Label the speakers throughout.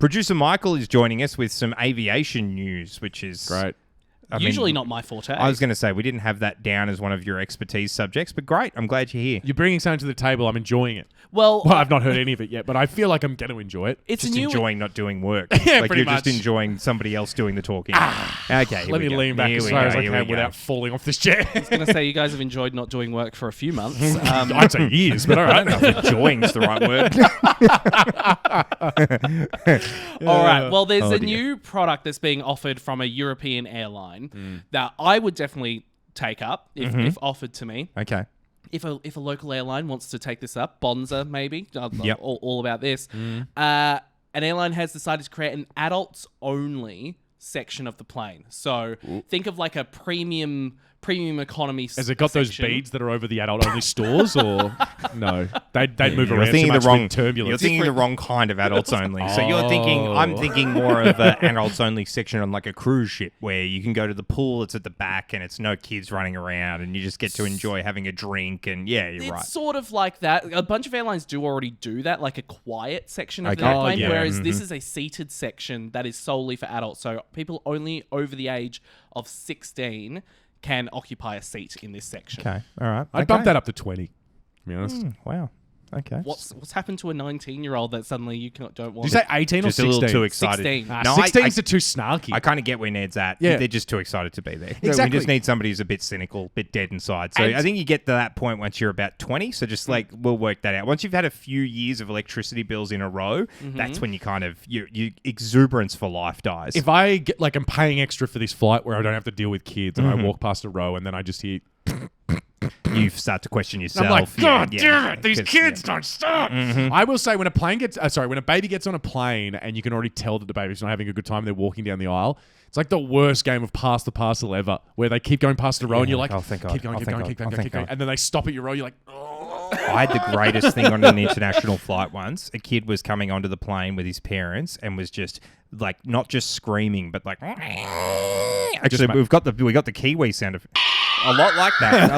Speaker 1: Producer Michael is joining us with some aviation news, which is
Speaker 2: great.
Speaker 3: Usually not my forte.
Speaker 1: I was going to say, we didn't have that down as one of your expertise subjects, but great. I'm glad you're here.
Speaker 2: You're bringing something to the table. I'm enjoying it.
Speaker 3: Well,
Speaker 2: I've not heard any of it yet, but I feel like I'm going to enjoy it.
Speaker 3: It's
Speaker 1: just enjoying not doing work.
Speaker 2: Yeah,
Speaker 1: like
Speaker 2: pretty
Speaker 1: you're
Speaker 2: much.
Speaker 1: just enjoying somebody else doing the talking. Okay,
Speaker 2: Let me lean back as far as I can without falling off this chair.
Speaker 3: I was going to say, you guys have enjoyed not doing work for a few months.
Speaker 2: I'd say years, but all right.
Speaker 1: Enjoying's the right word.
Speaker 3: All right. Well, there's a new product that's being offered from a European airline that I would definitely take up if offered to me.
Speaker 1: Okay.
Speaker 3: If a local airline wants to take this up, Bonza maybe,
Speaker 1: Yep.
Speaker 3: all about this. An airline has decided to create an adults-only section of the plane. So think of like a premium economy
Speaker 2: Has it got those
Speaker 3: section.
Speaker 2: beads that are over the adult-only stores, or no? They'd move
Speaker 1: You're
Speaker 2: around too
Speaker 1: thinking
Speaker 2: much
Speaker 1: the wrong
Speaker 2: with turbulence.
Speaker 1: You're thinking the wrong kind of adults only. So you're thinking, I'm thinking more of an adults only section on like a cruise ship where you can go to the pool. It's at the back and it's no kids running around and you just get to enjoy having a drink. And yeah, you're right.
Speaker 3: It's sort of like that. A bunch of airlines do already do that, like a quiet section of the
Speaker 1: Okay.
Speaker 3: airplane,
Speaker 2: yeah.
Speaker 3: whereas this is a seated section that is solely for adults. So people only over the age of 16 can occupy a seat in this section.
Speaker 1: Okay. All right.
Speaker 2: I'd bump that up to 20, to be honest.
Speaker 1: Wow. Okay.
Speaker 3: What's happened to a 19-year-old that suddenly don't want?
Speaker 2: Did you say 18
Speaker 1: Just
Speaker 2: or
Speaker 1: a
Speaker 2: 16?
Speaker 1: little too excited.
Speaker 3: 16.
Speaker 1: No,
Speaker 2: 16s are too snarky.
Speaker 1: I kind of get where Ned's at.
Speaker 2: Yeah.
Speaker 1: They're just too excited to be there.
Speaker 2: Exactly.
Speaker 1: We just need somebody who's a bit cynical, a bit dead inside. So
Speaker 2: And-
Speaker 1: I think you get to that point once you're about 20. So just like, we'll work that out. Once you've had a few years of electricity bills in a row, that's when you kind of, your exuberance for life dies.
Speaker 2: If I get like I'm paying extra for this flight where I don't have to deal with kids and I walk past a row and then I just hear...
Speaker 1: you start to question yourself.
Speaker 2: I'm like, God damn it, these
Speaker 1: 'cause,
Speaker 2: kids don't stop. I will say when a baby gets on a plane and you can already tell that the baby's not having a good time, they're walking down the aisle. It's like the worst game of pass the parcel ever, where they keep going past the row and you're like,
Speaker 1: oh, thank God.
Speaker 2: keep going,
Speaker 1: Oh,
Speaker 2: keep
Speaker 1: thank
Speaker 2: going,
Speaker 1: God.
Speaker 2: keep going,
Speaker 1: Oh,
Speaker 2: keep
Speaker 1: thank
Speaker 2: going,
Speaker 1: God.
Speaker 2: and then they stop at your row. You're like, oh.
Speaker 1: I had the greatest thing on an international flight once. A kid was coming onto the plane with his parents and was just like not just screaming, but like actually we got the Kiwi sound of a lot like that.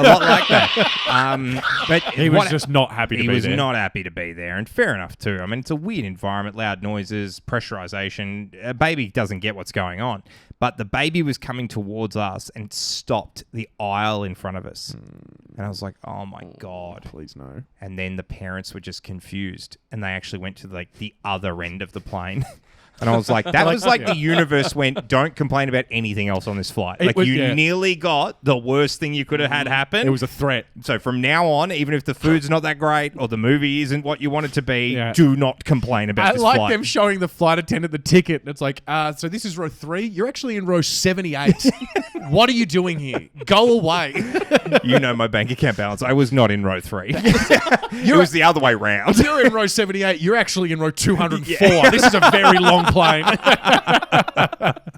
Speaker 1: But
Speaker 2: He was just not happy to be there.
Speaker 1: He was not happy to be there, and fair enough too. I mean, it's a weird environment, loud noises, pressurization. A baby doesn't get what's going on, but the baby was coming towards us and stopped the aisle in front of us, and I was like, "Oh my God,
Speaker 2: Please no.
Speaker 1: And then the parents were just confused, and they actually went to like the other end of the plane. And I was like, that was like the universe went, don't complain about anything else on this flight. Like you nearly got the worst thing you could have had happen.
Speaker 2: It was a threat.
Speaker 1: So from now on, even if the food's not that great or the movie isn't what you want it to be, do not complain about this flight.
Speaker 2: I like them showing the flight attendant the ticket. And it's like, so this is row 3. You're actually in row 78. What are you doing here? Go away.
Speaker 1: You know my bank account balance. I was not in row 3. It was the other way round.
Speaker 2: You're in row 78. You're actually in row 204. This is a very long plane.